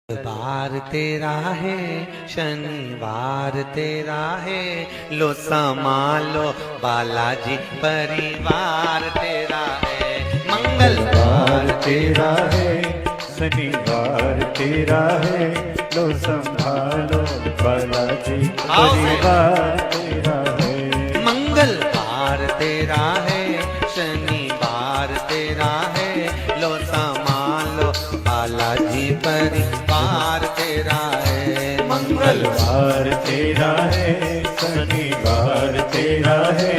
बार तेरा है, शनिवार तेरा है, लो संभालो बालाजी परिवार तेरा है। मंगलवार तेरा है, शनिवार तेरा है, लो संभालो बालाजी परिवार तेरा है। मंगलवार तेरा है, शनिवार तेरा है, लो संभालो बालाजी परिवार तेरा है। मंगलवार तेरा है, शनिवार तेरा है,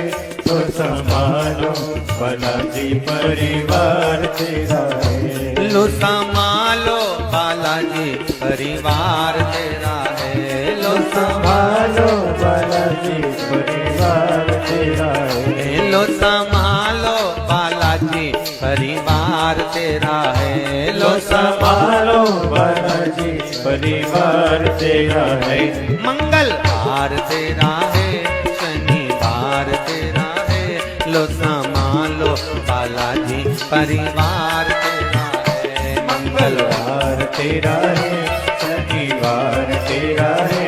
लो संभालो बालाजी परिवार तेरा है। लो संभालो बालाजी परिवार तेरा है। लो संभालो बालाजी परिवार तेरा है। लो संभालो बालाजी परिवार तेरा है। लो संभालो बालाजी परिवार तेरा है। मंगलवार तेरा है, शनिवार तेरा है, लो संभालो बालाजी परिवार तेरा है। मंगलवार तेरा है, शनिवार तेरा है,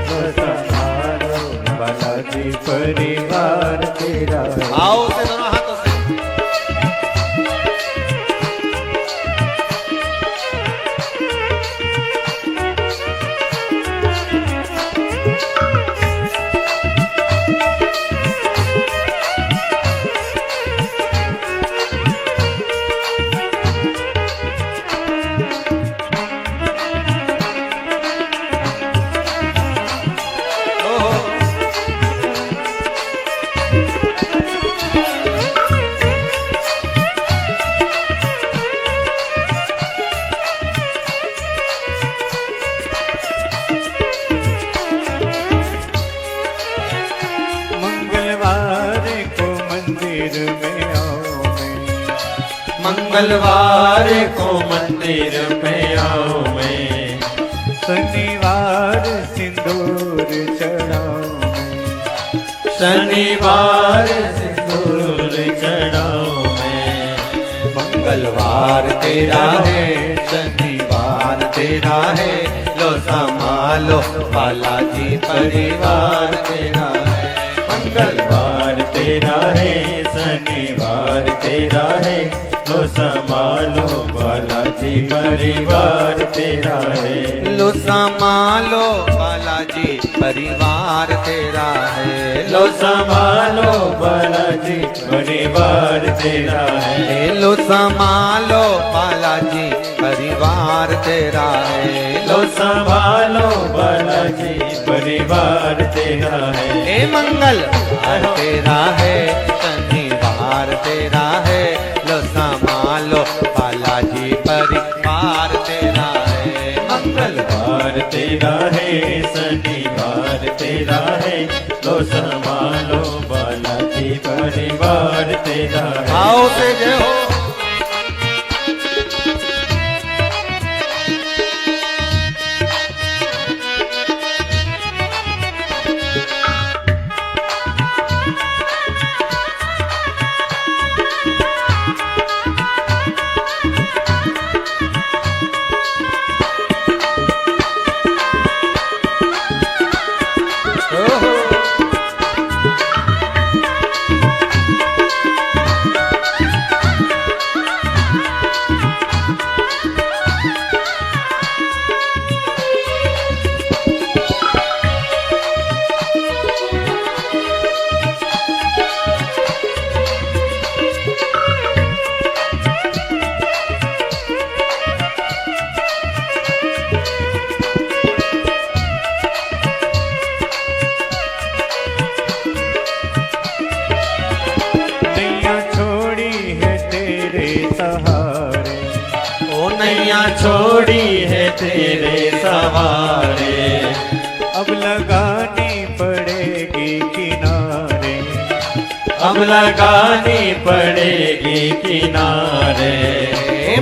लो संभालो बालाजी परिवार तेरा है। आओ से दोनों हाथों से। मंगलवार को मंदिर में आओ मैं, शनिवार सिंदूर चढ़ाओ मैं, शनिवार सिंदूर चढ़ाओ मैं। मंगलवार तेरा है, शनिवार तेरा है, लो संभालो बालाजी परिवार तेरा है। मंगलवार तेरा है, शनिवार तेरा है, लो संभालो बालाजी परिवार तेरा है। लो संभालो बालाजी परिवार तेरा है। लो संभालो बालाजी परिवार तेरा है। लो संभालो बालाजी परिवार तेरा है। लो संभालो बालाजी परिवार तेरा है। हे मंगलवार तेरा है, शनिवार तेरा है, लो संभालो बालाजी परिवार तेरा है। मंगलवार तेरा है, शनिवार तेरा है, लो संभालो बालाजी परिवार तेरा है। आओ से जय हो। नैया छोड़ी है तेरे सवारे, अब लगानी पड़ेगी किनारे, अब लगानी पड़ेगी किनारे।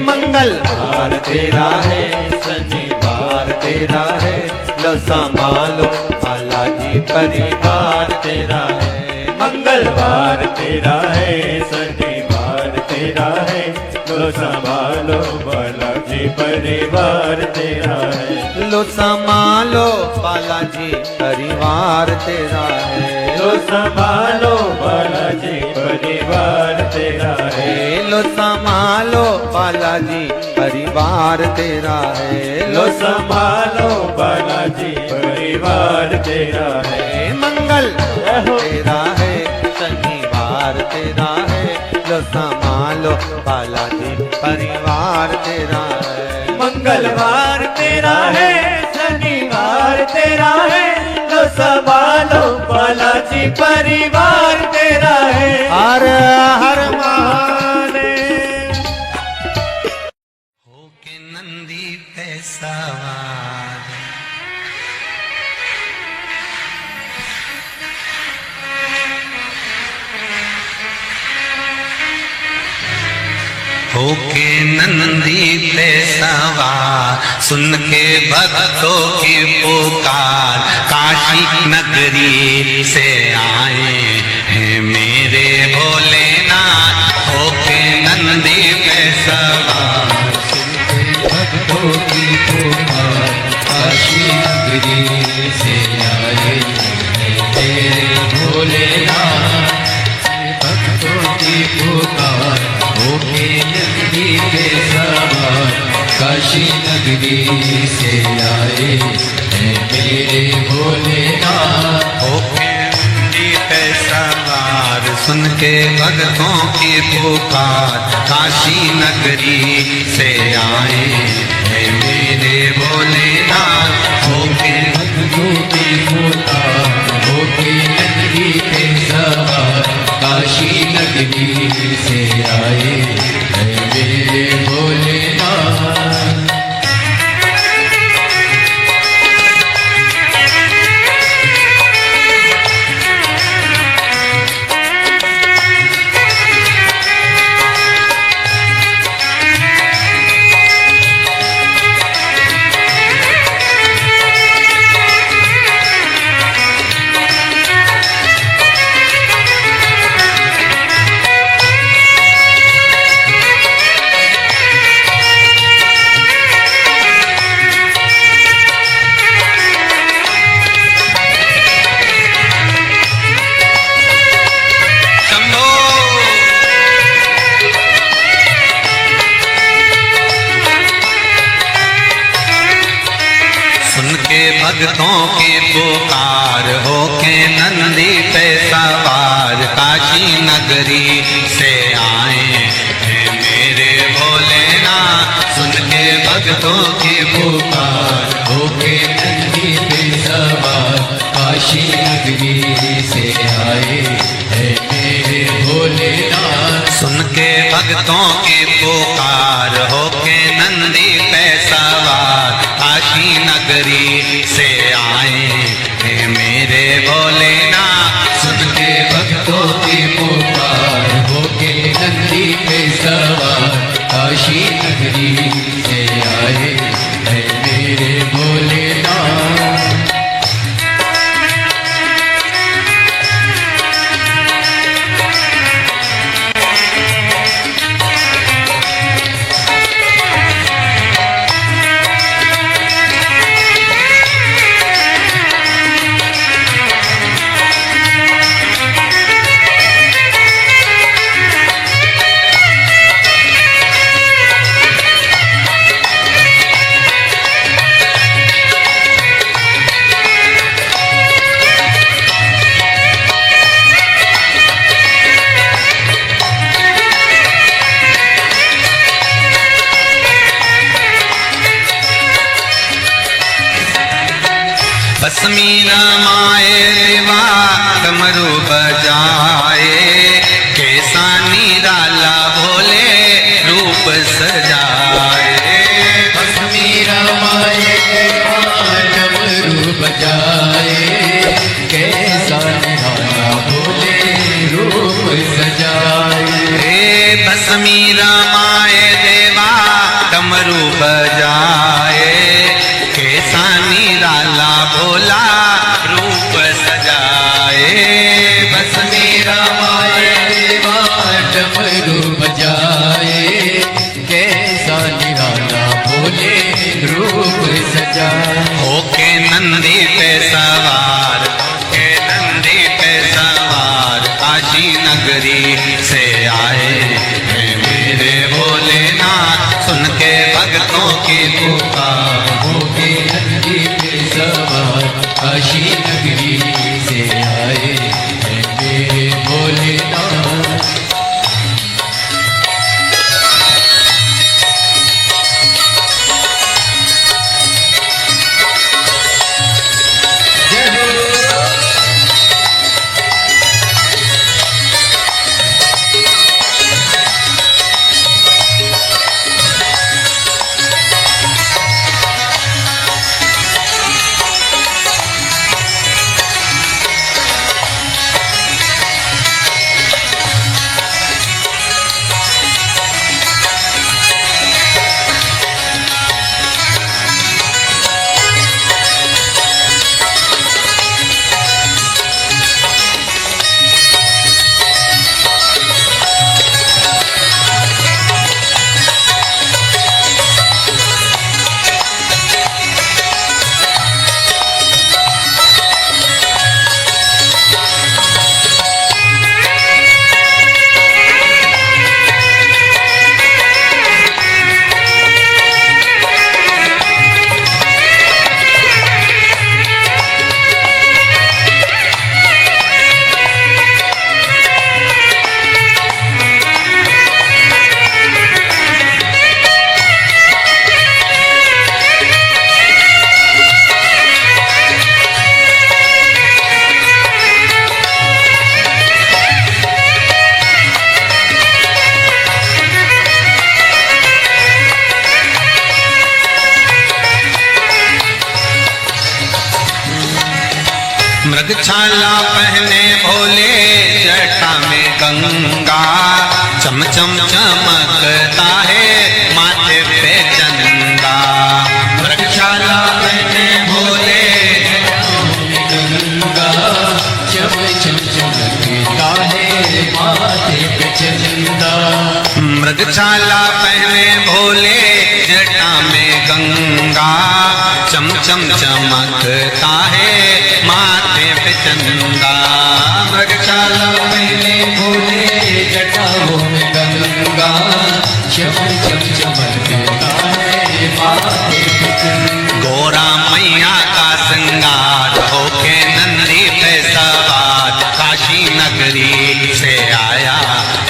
मंगलवार तेरा है, शनिवार तेरा है, लो संभालो बालाजी परिवार तेरा है। मंगलवार तेरा है, शनिवार तेरा है, लो संभालो बालाजी परिवार तेरा है। लो संभालो बालाजी परिवार तेरा है। लो संभालो बालाजी परिवार तेरा है। लो संभालो बालाजी परिवार तेरा है। लो संभालो बालाजी परिवार तेरा है। मंगल तेरा है शनिवार तेरा है। लो संभालो बालाजी परिवार तेरा है। मंगलवार तेरा है, शनिवार तेरा है, लो संभालो बालाजी परिवार तेरा है। हर हर महादेव। होके नंदी पे सवार होके नंदी पे सवार सुन के भक्तों की पुकार काशी नगरी से आए हैं मेरे भोलेनाथ। होके नंदी पे सवार सुन के भक्तों की पुकार काशी नगरी से आए हैं मेरे भोलेनाथ। भक्तों की पुकार होके नंदी पे सवार काशी नगरी से आए हैं मेरे भोलेनाथ। होके नंदी पे सवार सुन के भक्तों की पुकार काशी नगरी से आए हैं मेरे भोलेनाथ। होके भक्तों की पुकार होके नंदी पे सवार काशी नगरी से आए हैं मेरे भोलेनाथ। भक्तों की पुकार होके नंदी पे सवार काशी नगरी से आए हैं मेरे भोलेनाथ। सुन के भक्तों की पुकार होके नंदी पे सवार काशी नगरी से आए हैं मेरे भोलेनाथ। सुन के भक्तों की पुकार होके नंदी पे सवार काशी नगरी से आए हैं मेरे भोलेनाथ। सुन के भक्तों की पुकार होके नंदी पे सवार काशी नगरी से आए हैं मेरे भोलेनाथ। भस्मी रमाए देवा डमरू बजाए कैसा निराला भोले रूप सजाए। भस्मी रमाए देवा डमरू बजाए कैसा निराला भोले रूप सजाए। भस्मी रमाए देवा डमरू बजाए कैसा निराला भोला रूप सजाए। भस्मी रमाए देवा डमरू बजाए कैसा निराला भोले रूप सजाए। होके नंदी पे सवार, होके नंदी पे सवार काशी नगरी से आए हैं मेरे भोलेनाथ। सुन के भक्तों की पुकार, होके नंदी पे सवार काशी नगरी से आए हैं मेरे भोलेनाथ। मृगछाला पहने भोले जटा में गंगा, चम चम चमकता है माथे पे चंदा। मृगछाला पहने भोले गंगा, चम चम चमकता है माथे पे चंदा। मृगछाला पहने भोले जटा में गंगा, चम चम चमकता है माथे पे चंदा। मृगछाला पहने भोले जटाओं में गंगा, चम चम चमकता है माथे पे चंदा। गोरा मैया का श्रृंगार होके नंदी पे सवार काशी नगरी से आया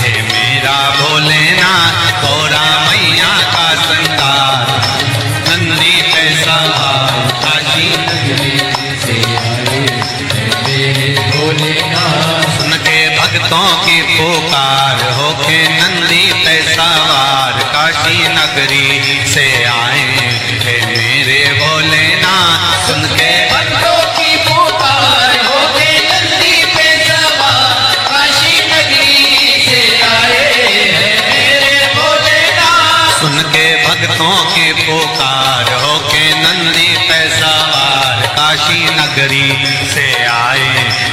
है मेरा भोलेनाथ। गोरा मैया का श्रृंगार नंदी पे सवार काशी नगरी से आए हैं मेरे भोलेनाथ। सुन के भक्तों की पुकार होके नंदी पे सवार काशी नगरी से आए हैं मेरे भोलेनाथ। सुन के भक्तों की पुकार होके नंदी पे सवार काशी नगरी से आए हैं मेरे भोलेनाथ। सुन के भक्तों की पुकार होके नंदी पे सवार काशी नगरी से आए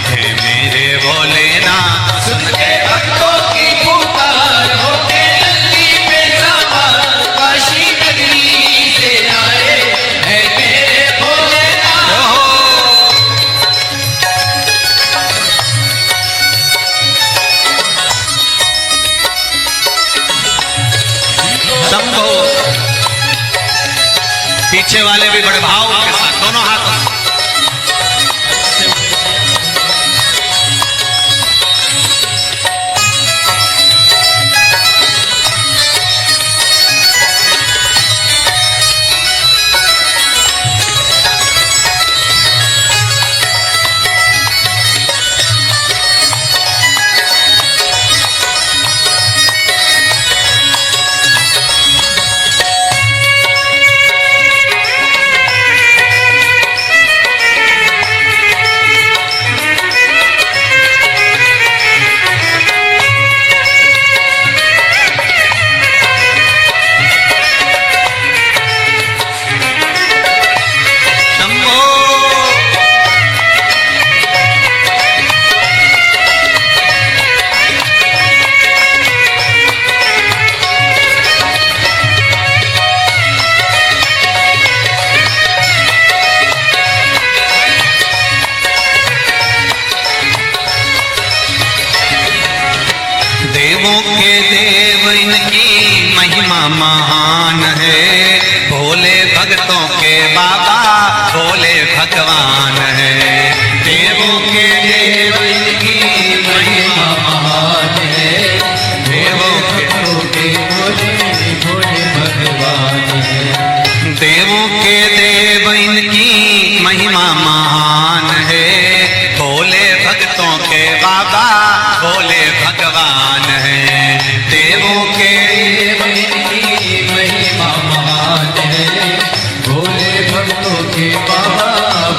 हैं मेरे भोलेनाथ। सुन के भक्तों की पुकार होके नंदी पे सवार काशी नगरी से आए हैं मेरे भोलेनाथ। शंभो। पीछे वाले भी बड़े भाव के साथ दोनों हाथों से के बाबा भोले भगवान है। देवों के देव इनकी महिमा महान है। देवों के भोले भोले भगवान है। देवों के देव इनकी महिमा महान है। भोले भक्तों के बाबा भोले भगवान है। देवों के देव इनकी महिमा महान है। भोले भक्तों के बाबा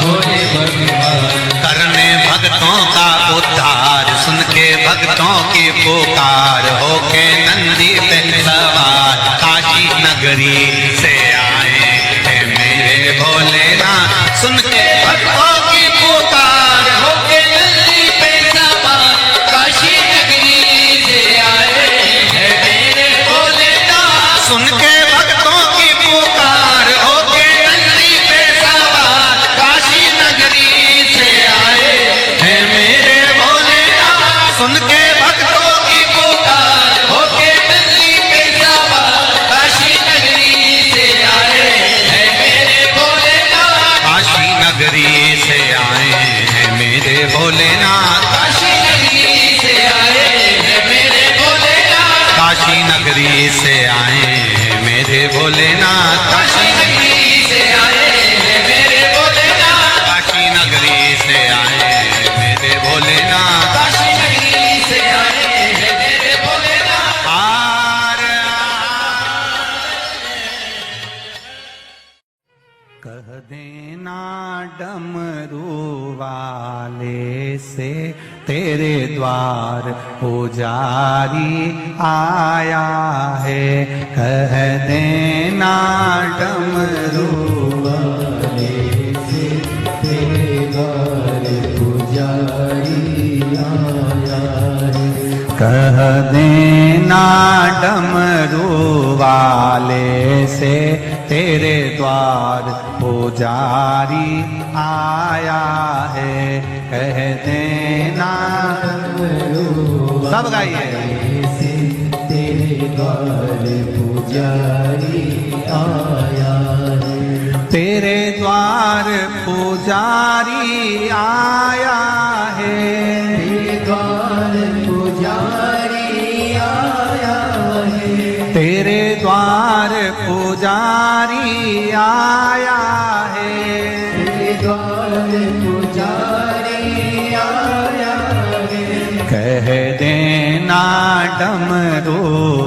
भोले भगवान। करने भक्तों का उद्धार सुन के भक्तों की पुकार होके नंदी पे सवार काशी नगरी से आए हैं मेरे भोलेनाथ। सुन के भक्तों की पुकार होके नंदी पे सवार काशी नगरी से आए हैं मेरे भोलेनाथ। सुन के भक्तों की पुकार होके नंदी पे सवार काशी नगरी से आए हैं मेरे भोलेनाथ। सुन के भक्तों की पुकार होके नंदी पे सवार काशी नगरी से आए हैं मेरे भोलेनाथ। काशी नगरी से आए हैं मेरे भोलेनाथ। काशी नगरी से आए हैं मेरे भोलेनाथ। काशी नगरी से आए हैं मेरे भोलेनाथ। काशी नगरी से आए हैं मेरे भोलेनाथ। काशी नगरी से आए हैं मेरे भोलेनाथ। काशी नगरी से आए हैं मेरे भोलेनाथ। कह देना डमरू वाले से तेरे द्वार पुजारी आया है। कह देना डमरू वाले से तेरे द्वार पुजारी आया है। कह देना डमरू वाले से तेरे द्वार पुजारी आया है। कह देना सब गाइए से तेरे द्वार पुजारी आया है। तेरे द्वार पुजारी आया है। तेरे द्वार पुजारी आया है। तेरे द्वार पुजारी आया है। तेरे द्वार पुजारी आया है। कह देना डमरू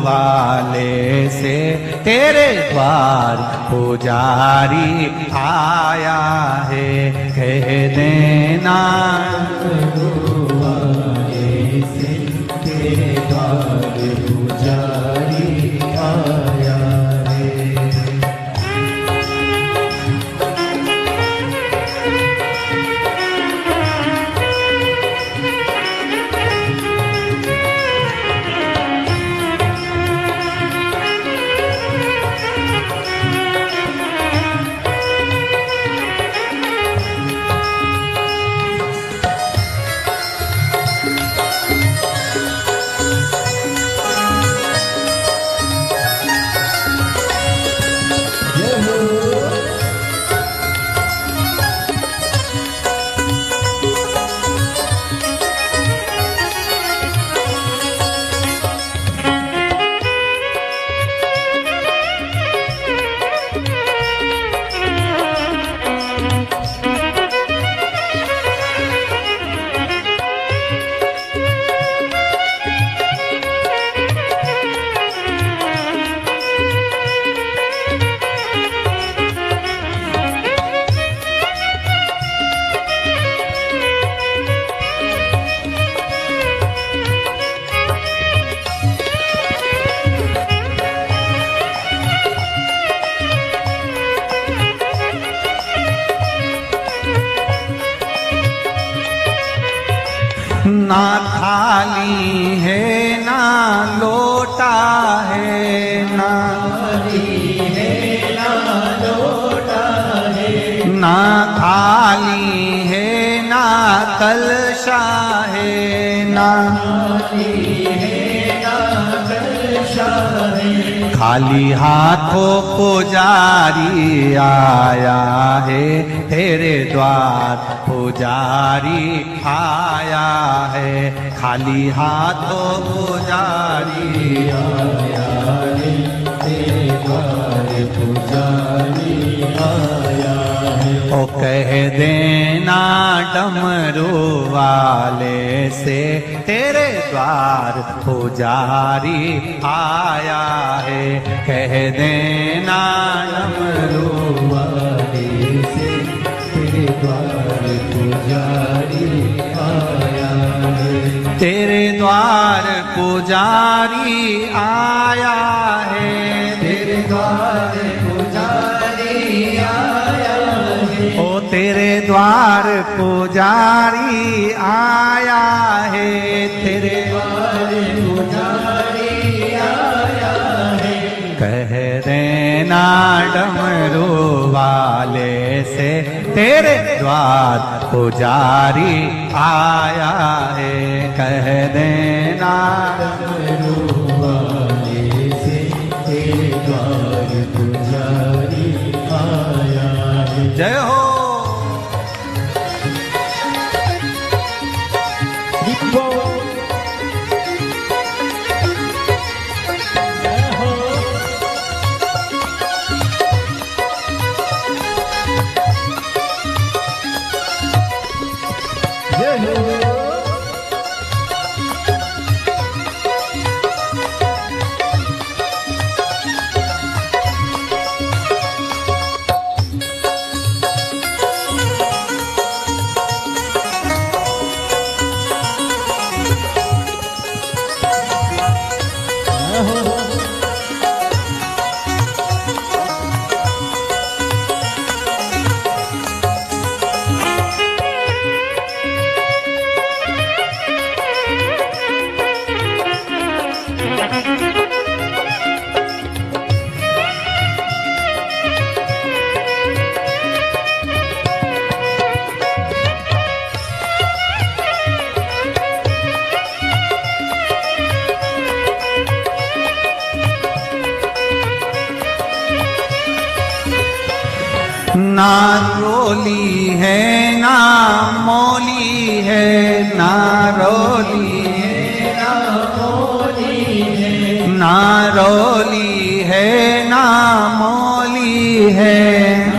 वाले से तेरे द्वार पुजारी आया है। कह देना डमरू वाले से तेरे द्वार पुजारी आया है। ना थाली है ना लोटा है, ना थाली है ना लोटा है, ना थाली है ना कलशा है, ना थाली है ना कलशा है। खाली हाथों पुजारी आया है तेरे द्वार, पुजारी आया है। खाली हाथों पुजारी आया है तेरे द्वार, पुजारी आया है। ओ कह देना डमरू वाले से तेरे द्वार पुजारी आया है। कह देना डमरू वाले से तेरे द्वार पुजारी आया है। तेरे द्वार पुजारी आया है, तेरे द्वार पुजारी आया है। ओ तेरे द्वार पुजारी आया है, तेरे द्वार पुजारी आया है। कह देना डमरू वाले से तेरे द्वार पुजारी आया है। कह देना डमरू वाले से तेरे द्वार पुजारी आया है। जय हो। ना रोली है ना मोली है, ना रोली है ना मोली है। ना रोली है ना मोली है,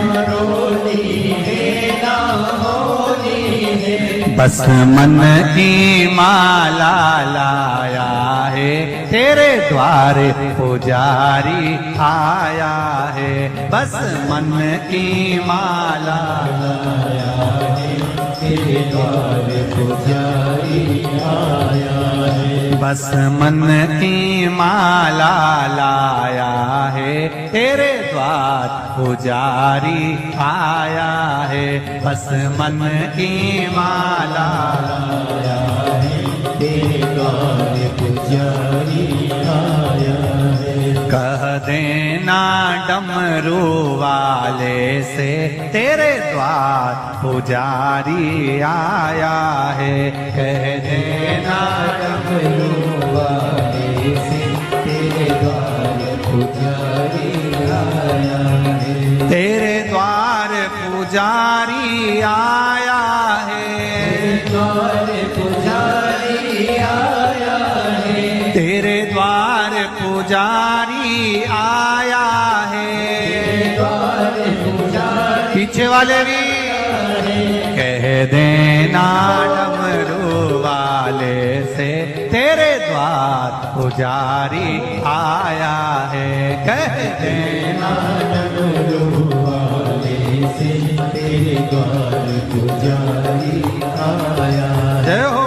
ना रोली है ना मोली है। बस मन की माला लाया है तेरे द्वार पुजारी आया है। बस मन की माला लाया है तेरे द्वार पुजारी आया है। बस मन की माला लाया है तेरे द्वार पुजारी आया है। बस मन की माला लाया है तेरे द्वार पुजारी आया है। कह देना डमरू वाले से तेरे द्वार पुजारी आया है। कह देना डमरू वाले से तेरे द्वार पुजारी आया है। तेरे द्वार पुजारी आया है, द्वार पुजारी आया है। तेरे द्वार पुजारी आया है, द्वार पुजारी। पीछे वाले भी कह देना डमरू वाले से तेरे द्वार पुजारी आया है। कह देना डमरू वाले से तेरे द्वार पुजारी आया। जय हो।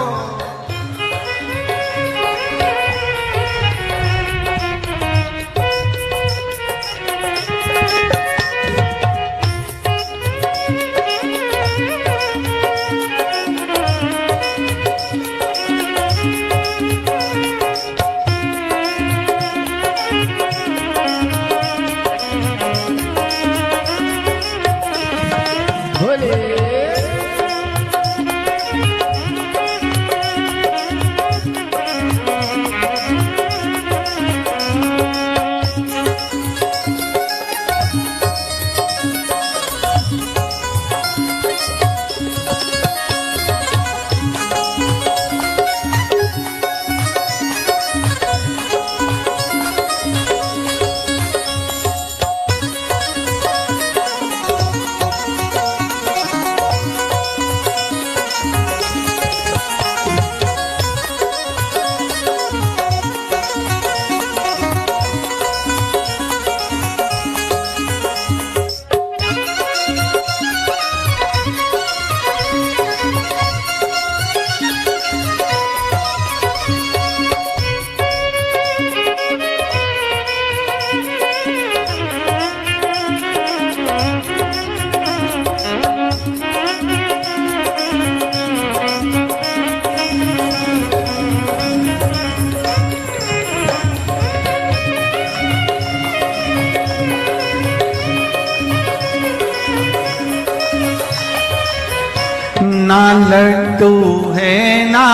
ना लड्डू है ना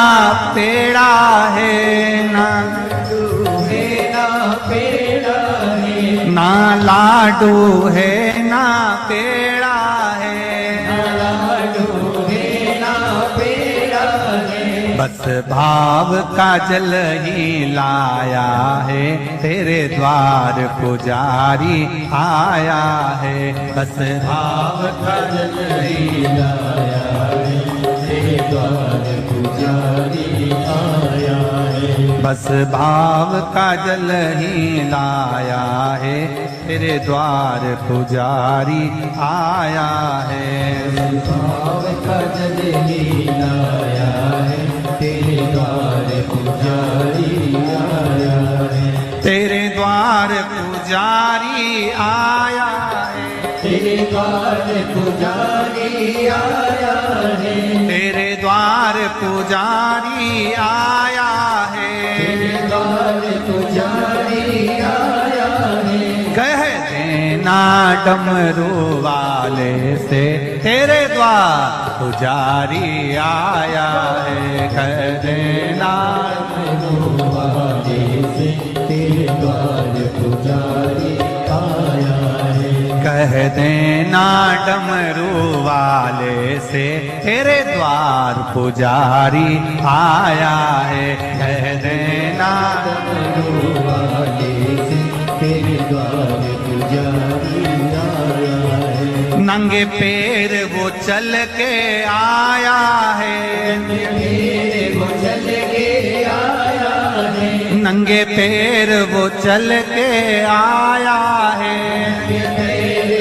पेड़ा है, ना ना लाडू है ना पेड़ा है, बस भाव का जल ही लाया है, तेरे द्वार पुजारी आया है। बस भाव का जल ही लाया है, तेरे द्वार पुजारी आया है। बस भाव का जल ही लाया है, तेरे द्वार पुजारी आया है। भाव का जल ही लाया है, तेरे द्वार पुजारी आया है। तेरे द्वार पुजारी आया है, तेरे द्वार पुजारी आया है। तेरे द्वार पुजारी आया है, तेरे द्वार पुजारी आया है। कह देना डमरू वाले से, तेरे द्वार पुजारी आया है। कह देना डमरू वाले से, तेरे द्वार पुजारी आया है। कह देना डमरू वाले से, तेरे द्वार पुजारी आया है। कह देना डमरू वाले से, तेरे द्वार पुजारी आया है। नंगे पैर वो चल के आया है, वो चल के आया है। नंगे पैर वो चल के आया है,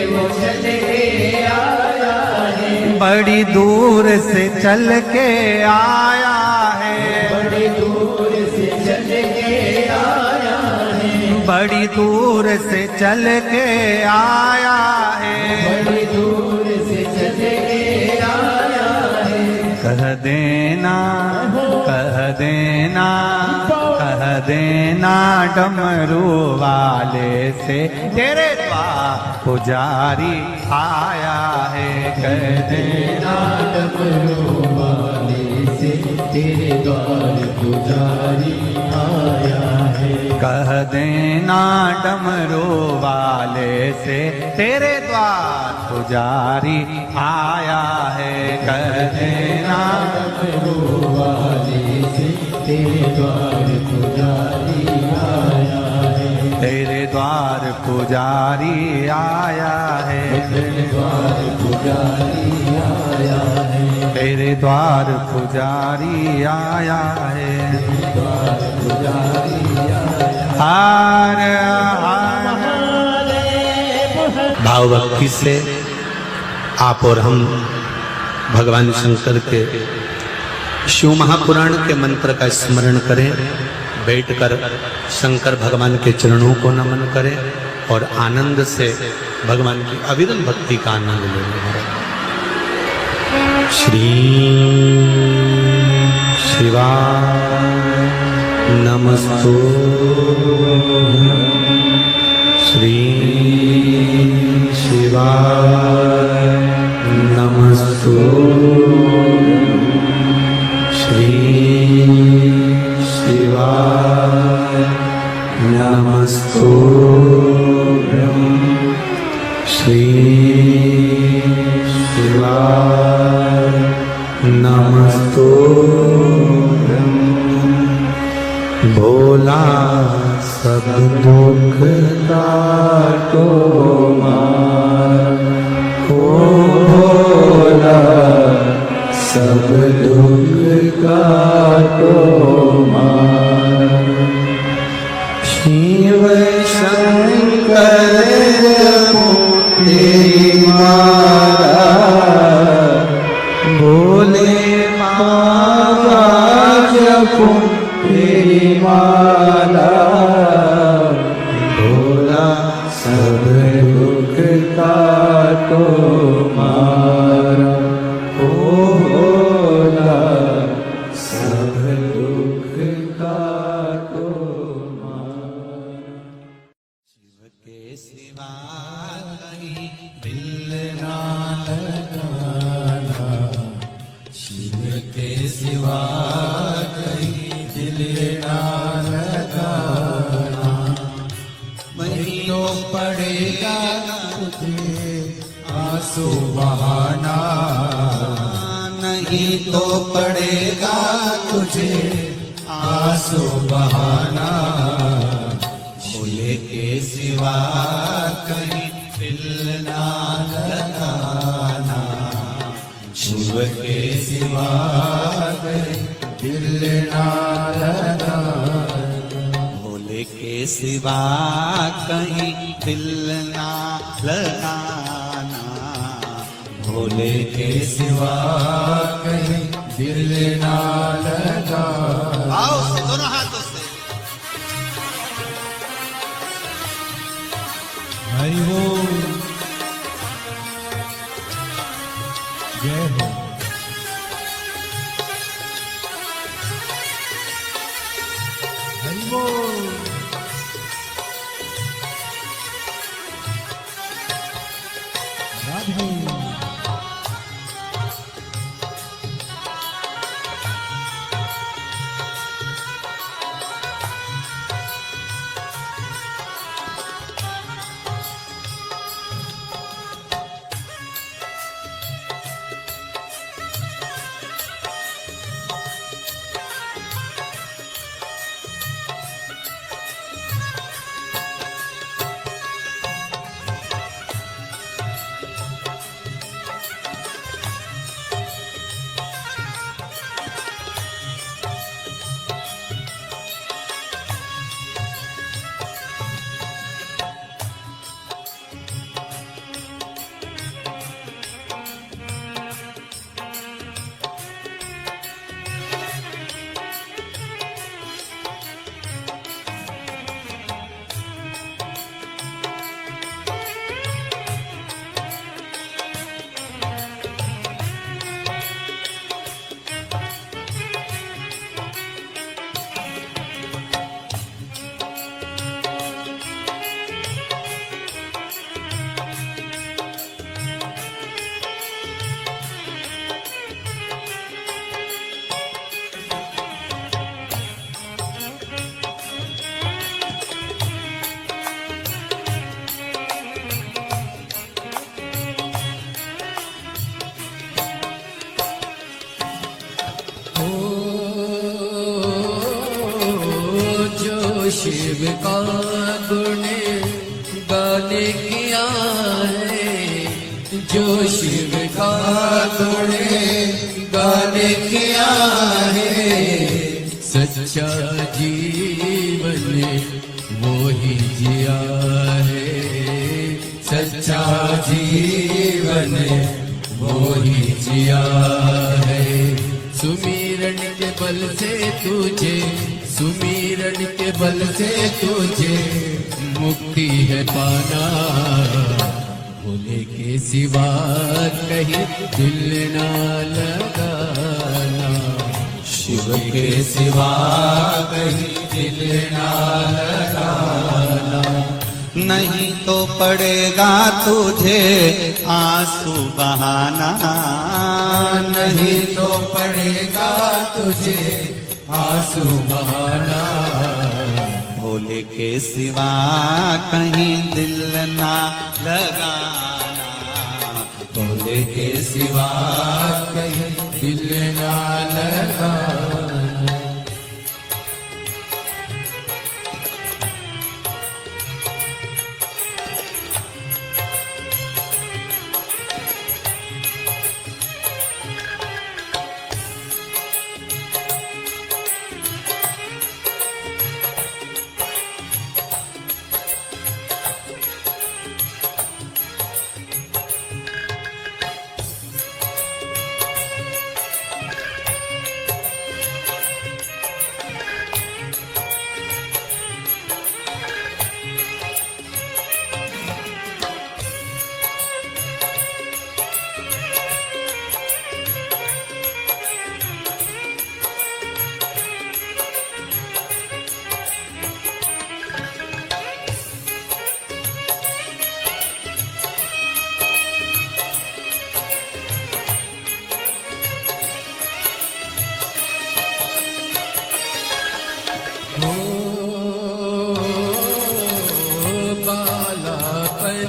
वो चल के आया है। बड़ी दूर से चल के आया है, बड़ी दूर से चल के आया है। बड़ी दूर से चल के आया है, बड़ी दूर से चल के आया है। कह देना, कह देना, कह देना डमरू वाले से, तेरे द्वार पुजारी आया है। कह देना डमरू वाले से, तेरे द्वार पुजारी आया है। कह देना डमरू वाले से, तेरे द्वार पुजारी आया है। कह देना डमरू वाले से, तेरे द्वार पुजारी आया है। तेरे द्वार पुजारी आया है, तेरे द्वार पुजारी आया है। तेरे द्वार पुजारी आया है, द्वार पुजारी आया। हार हार भाव भक्ति से आप और हम भगवान शंकर के शिव महापुराण के मंत्र का स्मरण करें, बैठकर शंकर भगवान के चरणों को नमन करें और आनंद से भगवान की अविरल भक्ति का आनंद लें। श्री शिवाय नमस्तु, श्री शिवाय नमस्तु, श्री शिवाय नमस्तु, श्री शिवाय नमस्तु। भोला सब दुख काटो मार, ओ भोला सब दुख काटो मार। शिव शंकर तेरी मारा, भोले बाबा जपो तेरी माला। भोला सब दुख काटो मारा, ओ भोला सब दुख काटो मारा। शिव के सिवा कहीं दिल ना लगाना, सिवा कहीं दिल ना लगाना। नहीं तो पड़ेगा तुझे आंसू बहाना, नहीं तो पड़ेगा तुझे आंसू बहाना। भोले के सिवा कहीं दिल ना लगाना, शिव के सिवा कहीं दिल ना लगाना। भोले के सिवा कहीं दिल ना लगाना, भोले के सिवा कहीं दिल ना लगाना। आओ से दोनों हाथों से। हरि बोल, जय हो। हरि बोल, राधे। शिव का गुण गाने किया है, जो शिव का गुण गाने किया है, सच्चा जीवन वो ही जिया है, सच्चा जीवन वो ही जिया है। सुमिरन के बल से तुझे, सुमिरन के बल से तुझे मुक्ति है पाना। भोले के सिवा कहीं दिल ना लगाना, शिव के सिवा कहीं दिल ना लगाना। नहीं तो पड़ेगा तुझे आंसू बहाना, नहीं तो पड़ेगा तुझे आंसू बहाना। भोले के सिवा कहीं दिल ना लगाना, भोले के सिवा कहीं दिल ना लगाना।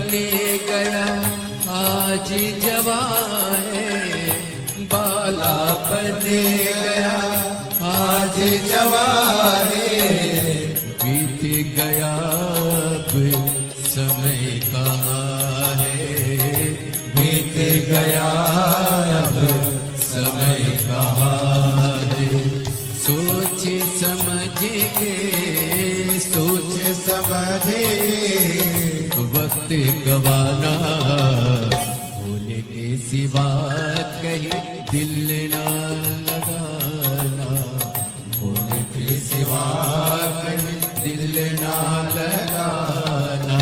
बने गया आज जवान है, बाला बने गया आज जवान है। बीत गया अब समय कहाँ है, बीत गया अब समय कहाँ है। सोच समझ के सोच समझ वक्त गवाना, भूले के सिवा कहीं दिल ना लगाना, भूले के सिवा कहीं दिल ना लगाना।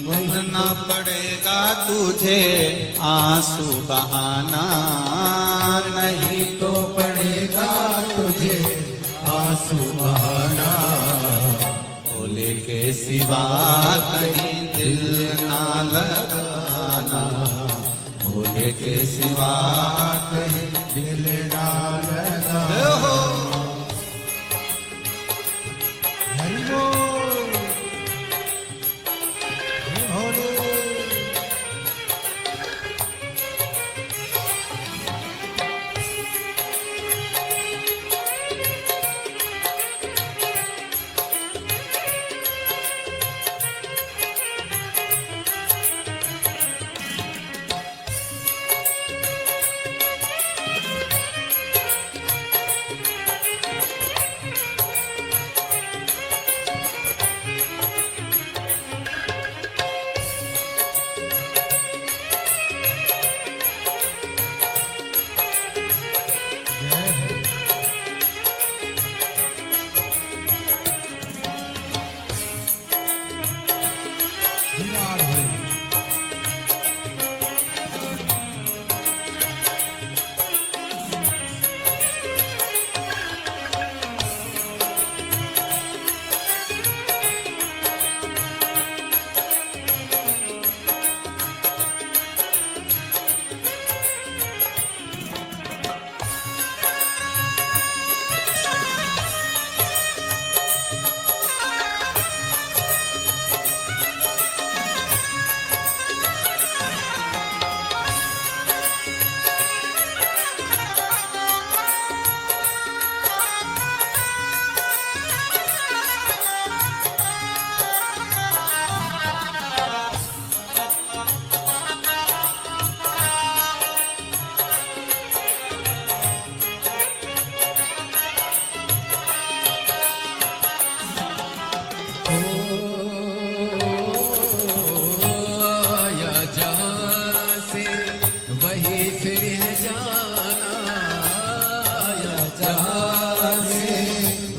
बंधना पड़ेगा तुझे आंसू बहाना, नहीं तो पड़ेगा तुझे आंसू बहाना, भोले के सिवा कहीं दिल ना लगाना, भोले के सिवा कहीं दिल ना लगाना। हरि बोल, भोले।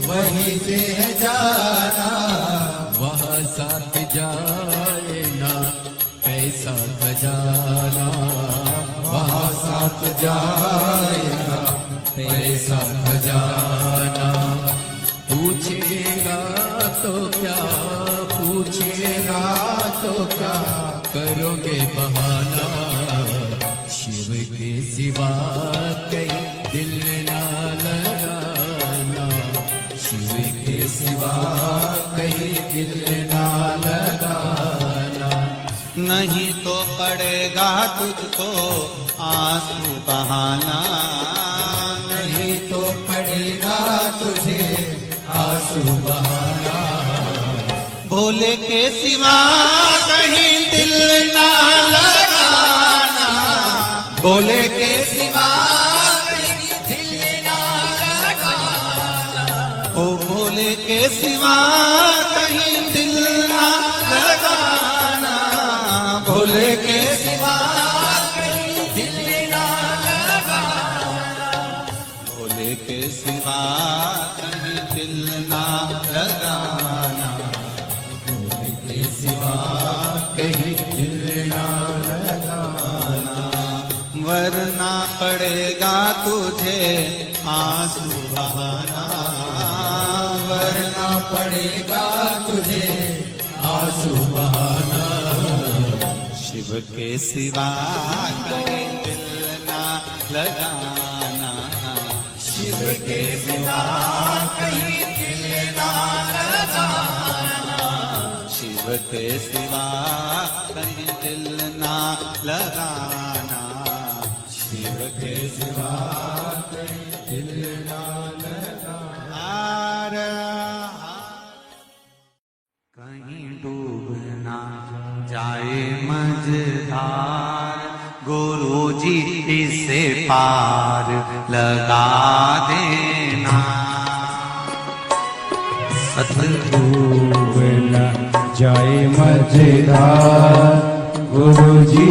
वहीं से है जाना, वहाँ साथ जाए ना पैसा खजाना, वहाँ साथ जाए ना पैसा खजाना। पूछेगा तो क्या, पूछेगा तो क्या करोगे बहाना, शिव के सिवा कहीं दिल ना लगाना, शिव के सिवा कहीं दिल ना लगाना। नहीं तो पड़ेगा तुझको आंसू बहाना, नहीं तो पड़ेगा तुझे आंसू बहाना, भोले के सिवा कहीं दिल ना लगाना, भोले के सिवा कहीं दिल ना लगाना, ओ भोले के सिवा कहीं दिल ना लगाना, भोले के सिवा कहीं दिल ना लगाना, भोले के सिवा कहीं दिल ना लगाना, भोले के सिवा कहीं दिल ना लगाना। वरना पड़ेगा तुझे आंसू बहाना, वरना पड़ेगा तुझे आंसू बहाना, शिव के सिवा कहीं दिल ना लगाना, शिव के सिवा कहीं दिल ना लगाना, शिव शिव के सिवा कहीं दिल ना लगाना, शिव के सिवा कहीं दिल ना हार कहीं डूब ना जाए मझधार, गुरु जी इसे पार लगा देना। डूब न जाए मझधार, गुरु जी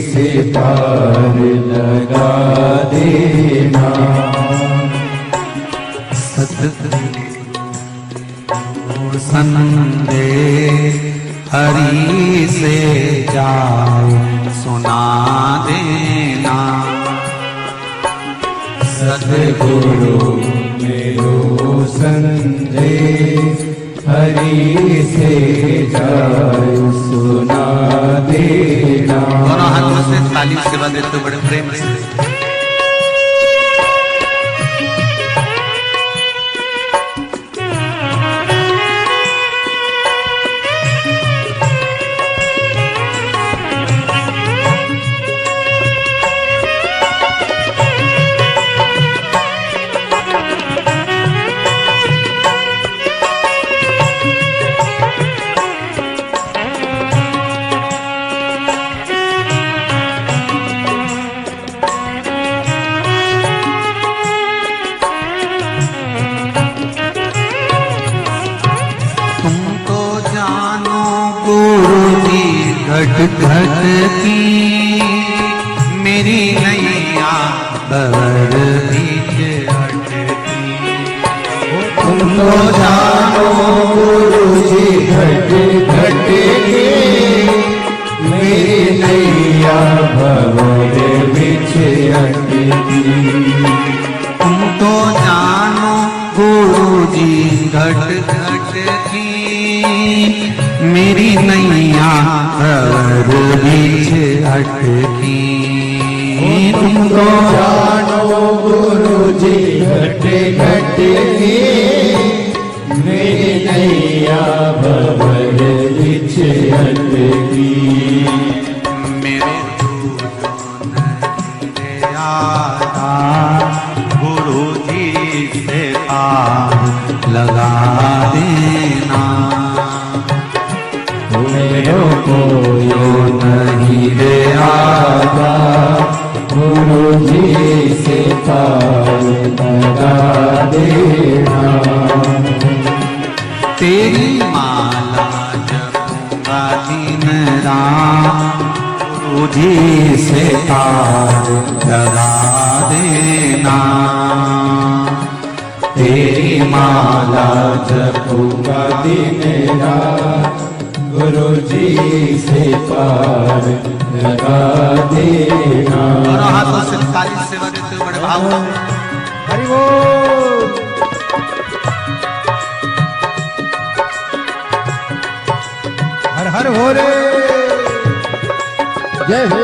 से पार लगा देना। सतगुरु संदे हरि से जाए सुना देना। सतगुरु मेरो संदेश हरि से जाए सुना देना। दोनों हाथों से ताली सेवा देते बड़े प्रेम से। घट घट की मेरी नैया भंवर बीच अटकी। तुम तो जानो गुरु जी घट घट की मेरी नैया भंवर बीच अटकी। तुम तो जानो गुरु जी घट घट की मेरी नैया भंवर बीच अटकी। तुम तो जानो गुरु जी घट घट की मेरी नैया भंवर बीच अटकी। मेरे गुरु जी से पार लगा देना। मेरो कोई नहीं रे आगा गुरु जी से पार लगा देना। तेरी माला जपूंगा दिन रात गुरु जी से पार लगा देना। तेरी माला जपूंगा दिन रात गुरु जी से पार लगा देना। दोनों हाथों से ताली सेवा देते हुए बड़े भाव। हरि बोल। हर हर हो रे जय हो।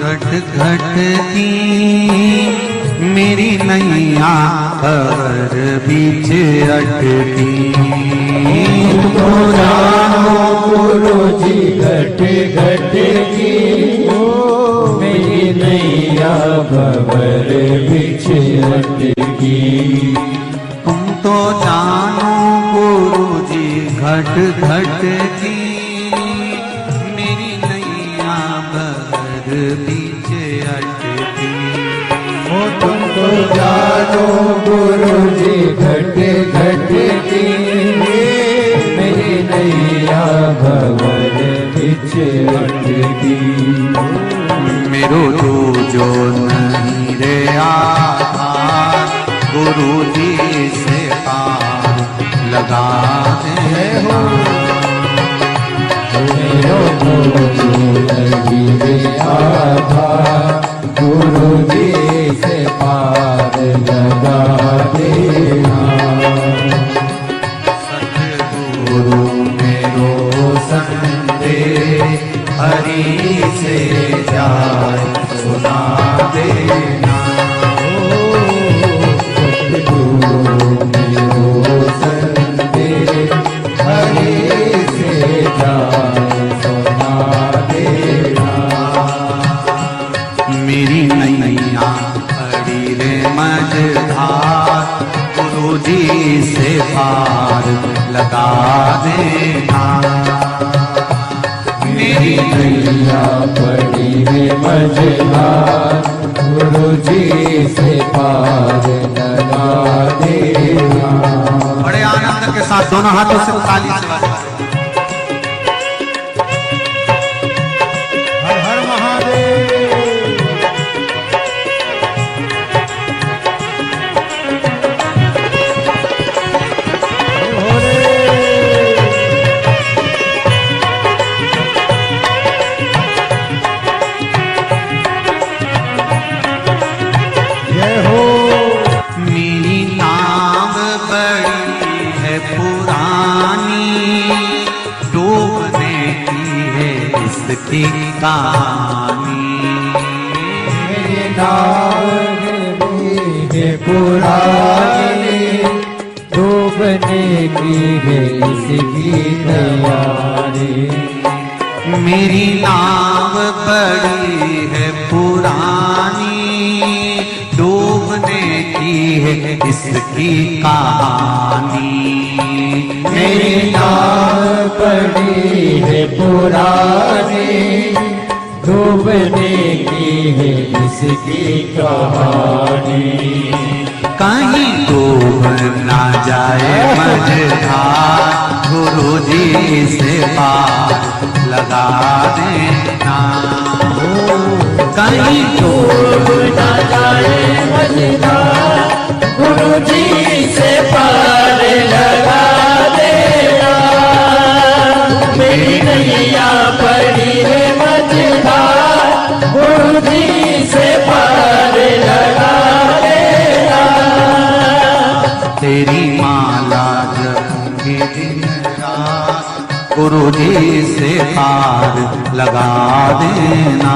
घट घट की मेरी नैया भंवर बीच अटकी। तो जानो गुरु जी घट घट की मेरी नैया भंवर बीच अटकी। तुम तो जानो गुरु जी घट घट की मेरी नैया भंवर बीच अटकी। तुम तो जानो गुरु जी घट घट की मेरी नैया भंवर बीच अटकी। मेरो जो नहीं रे आधार गुरु जी से पार लगा दे। मेरो लगी रे आधा गुरु जी से पार लगा देना। सतगुरु मेरो संदेश हरि से जाय सुना देना। सतगुरु मेरो संदेश हरि से जाय सुना देना। मेरी नैया खड़ी रे मझधार गुरु जी से पार लगा देना। मेरी नैया पड़ी रे मझधार गुरु जी से पार लगा देना। बड़े आनंद के साथ दोनों हाथों से ताली से बजाओ। हर हर महादेव। जय हो। मेरी नाव बड़ी है पुरानी डूबने की है इसकी कहानी। मेरी नाव है पुरानी डूबने की है इसकी तैयारी। मेरी नाव बड़ी है पुरानी डूबने की है इसकी कहानी। मेरी नाव बड़ी है पुरानी डूबने की है इसकी कहानी। कहीं डूब ना जाए मझधार गुरु जी से पार लगा देना। कहीं डूब ना जाए मझधार गुरु जी से पार लगा देना। मेरी नैया पड़ी है मझधार गुरु जी से पार लगा देना। तेरी माला जपूंगी दिन रात गुरु जी से पार लगा देना।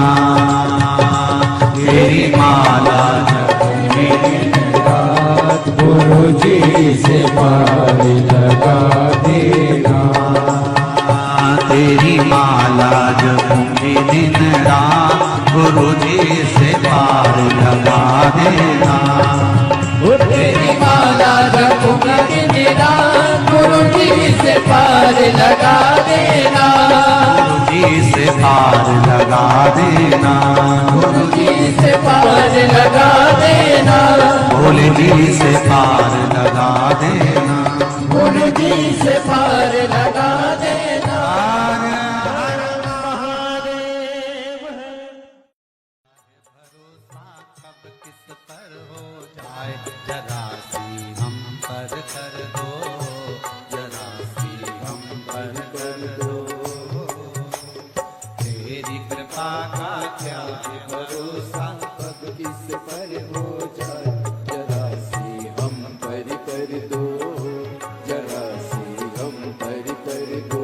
तेरी माला जपूंगी दिन रात गुरु जी से पार लगा देना। तेरी माला जपूंगी दिन रात गुरु जी से पार लगा देना। तेरी माला जपूंगी दिन रात गुरु जी से पार लगा देना। गुरु जी से पार लगा देना। गुरु जी से पार लगा देना। भोले जी से पार लगा देना। गुरु जी से पार लगा देना। भरोसा कब किस पर हो जाए जरा सी हम पर कर दो। जरा सी हम पर कर दो। तेरी कृपा का क्या है भरोसा कब किस पर हो जाए जरा सी हम पर कर दो। जरा सी हम पर कर दो।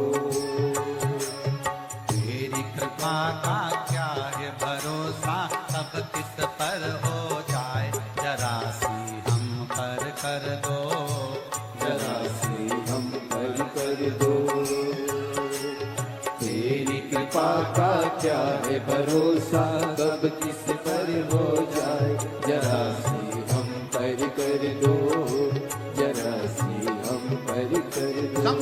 तेरी कृपा का क्या है भरोसा कब किस पर हो जाए जरा सी हम पर कर दो। जरा सी हम पर कर दो। तेरी कृपा का क्या है भरोसा कब किस पर हो जाए जरा सी हम पर कर दो। जरा सी हम पर कर दो।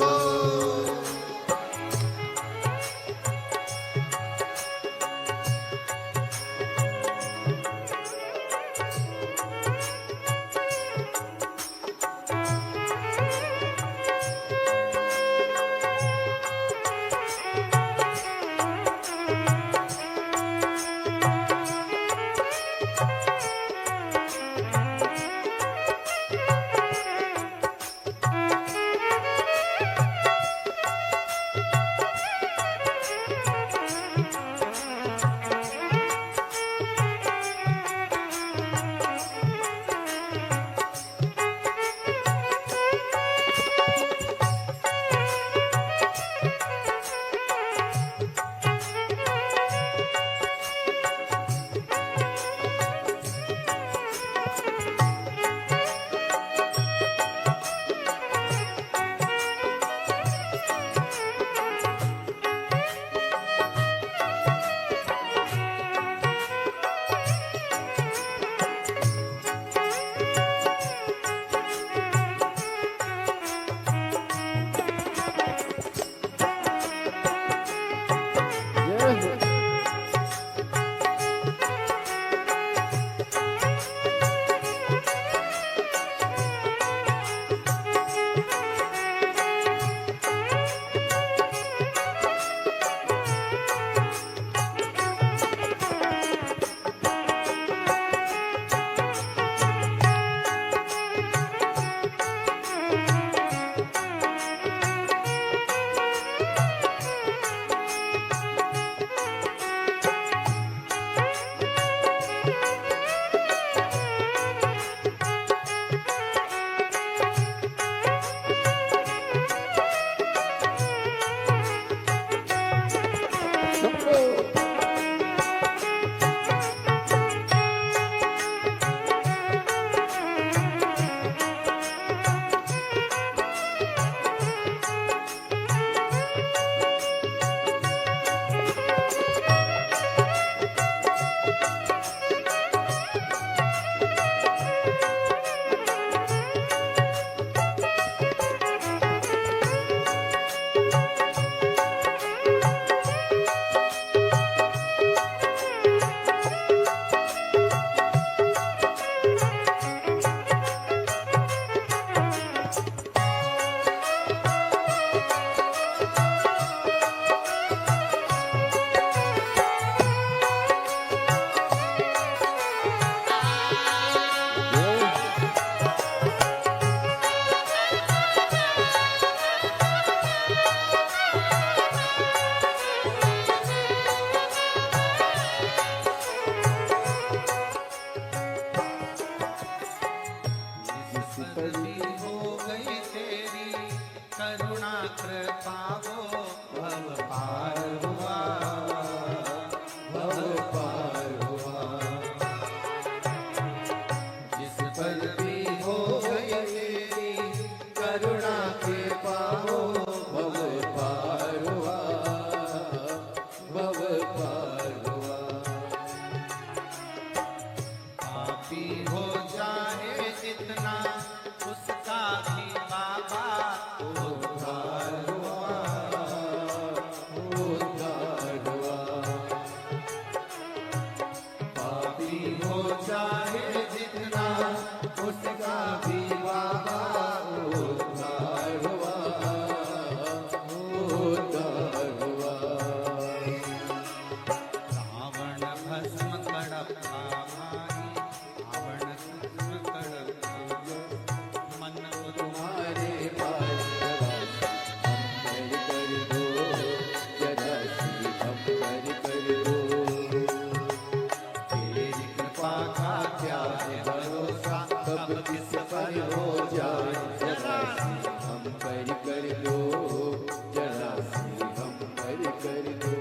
पर भी हो गई तेरी करुणा कृपा वो भव पार हुआ, भव पार हुआ। जिस पर भी हो गई तेरी करुणा कृपा हो भव पार हुआ, भव पार हुआ। पापी हो जाए जितना उसका भी बाबा उद्धार हुआ, उद्धार हुआ। पापी हो जाए जितना उसका भी बाबा उद्धार हुआ, उद्धार हुआ। रावण भस्म कड़प्पा भाई, रावण भस्म कड़प्पा मन को तुम्हारे पास हम कर दो, जरा सी हम कर दो। तेरी कृपा का क्या है भरोसा, कब किस पर हो जाए। जरा सी हम कर दो, जरा सी हम कर दो।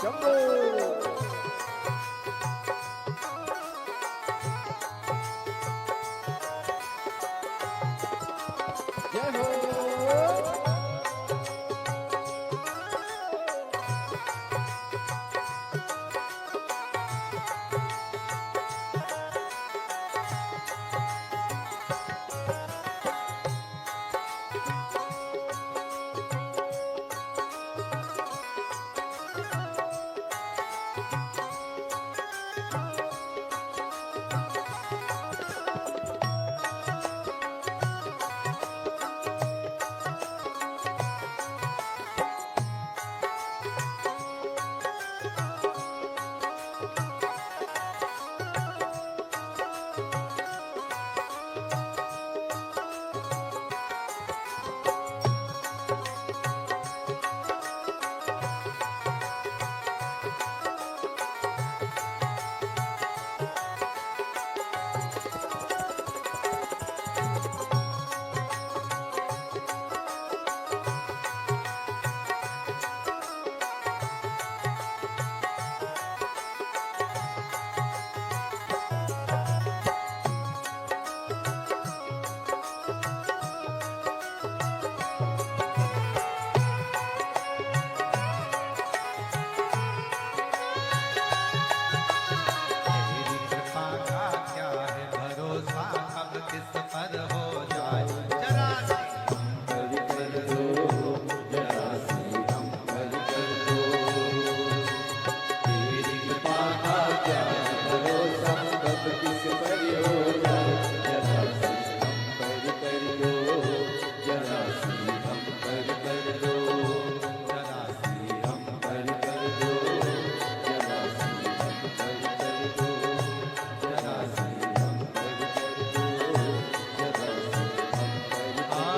शंभो जय हो तेरी कृपा का क्या है भरोसा, कब किस पर हो जाए जरा सी हरि कर दो जरा सी हम हरि कर दो तेरी कृपा का क्या भरोसा कब किस पर हो जाए जरा सी हम हरि कर दो जरा सी हम हरि कर दो जरा सी हम हरि कर दो जरा सी हम हरि कर दो जरा सी हम हरि कर दो जरा सी हम हरि कर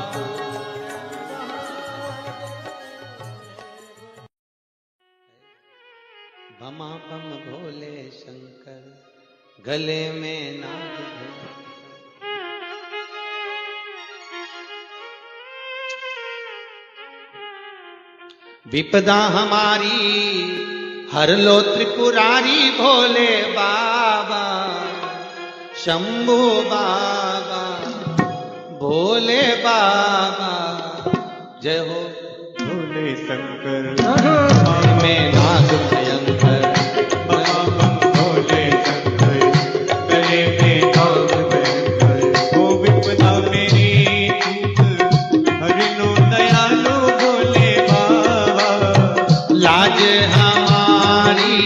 दो बमा बम भोले शंकर, गले में नाग भूषण। विपदा हमारी हर लो त्रिपुरारी भोले बाबा, शंभू बाबा, भोले बाबा, जय हो भोले शंकर में नाग भयंकर। भोले शंकर गले में नाग भयंकर। ओ विपदा मेरी चूक हरि लो दयालु भोले बाबा। लाज हमारी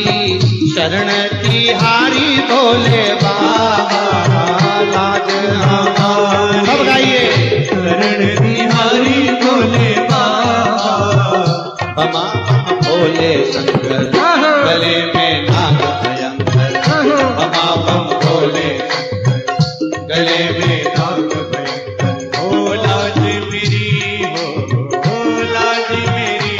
शरण तिहारी भोले बाबा, लाज हमारी। सब गाइए शरण बिहारी भोले बाबा। बमा बम भोले शंकर, गले में नाग भयंकर। बमा बम भोले शंकर, गले में नाग भयंकर। हो लाज मेरी हो लाज मेरी।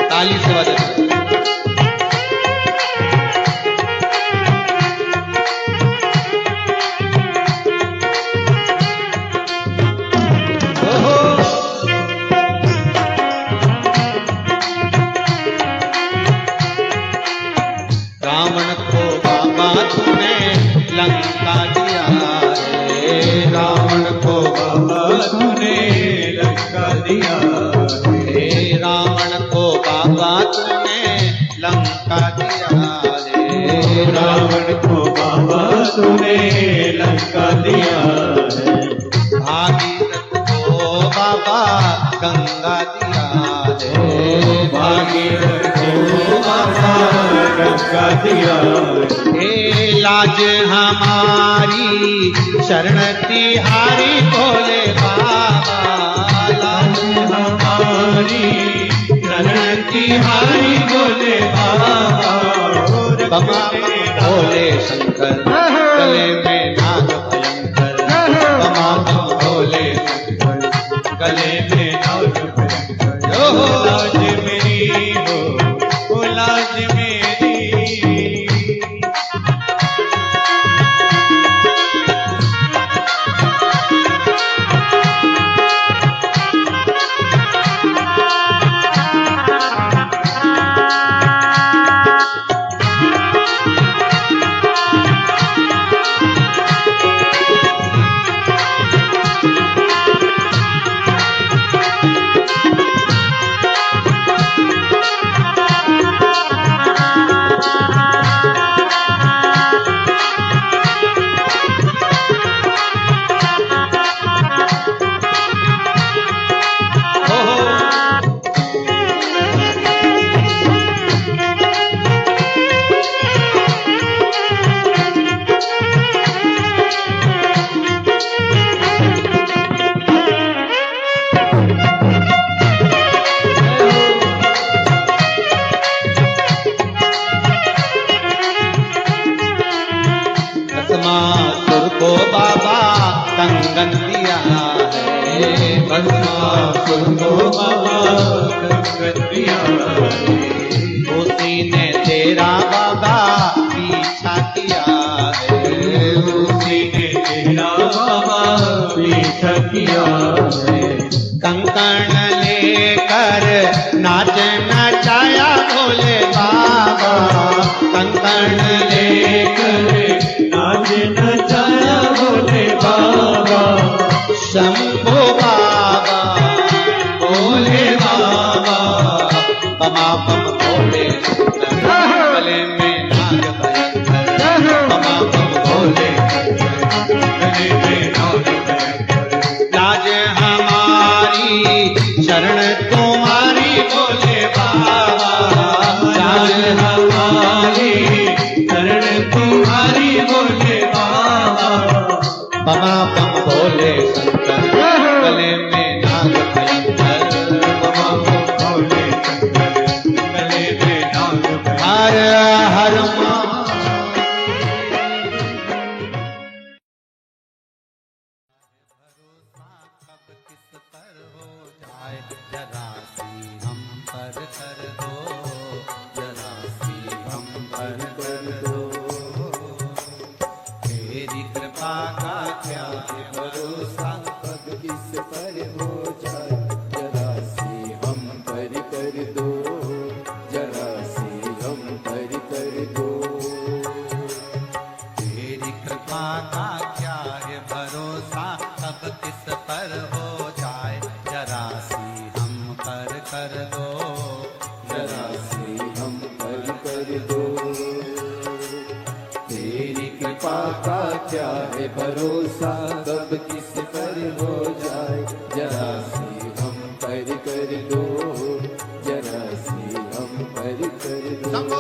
ताली से बजा। रावण को बाबा तूने लंका दिया रे, रावण को बाबा तूने लंका दिया रे, रावण को बाबा तूने लंका दिया रे, रावण को बाबा तूने लंका दिया है। भागीरथ को बाबा गंगा दिया रे, भागीरथ को बाबा गंगा दिया है। हे लाज हमारी शरण तिहारी भोले बाबा, लाज हमारी शरण तिहारी भोले बाबा। बमा भोले शंकर, गले में नाग भयंकर। गले में नाग भयंकर हो लाज मेरी हो लाज मेरी भस्मासुर को बाबा कंगन दिया है भस्मासुर को बाबा कंगन दिया है उसी ने तेरा बाबा पीछा किया है उसी ने तेरा बाबा पीछा किया है कंकण लेकर नाच नचाया भोले बाबा कंकण लेकर नाच नचाया भोले बाबा शंभो बाबा भोले बाबा बमा बम भोले गले में नाग भयंकर बमा बम भोले गले में नाग भयंकर लाज हमारी शरण तुम्हारी भोले बाबा लाज हमारी शरण तुम्हारी भोले बाबा बमा बम भोले शंकर गले में नाग भयंकर बमा बम भोले शंकर गले में नाग भयंकर हर हर क्या है भरोसा कब किस पर हो जाए जरा सी हम पर कर दो जरा सी हम पर कर दो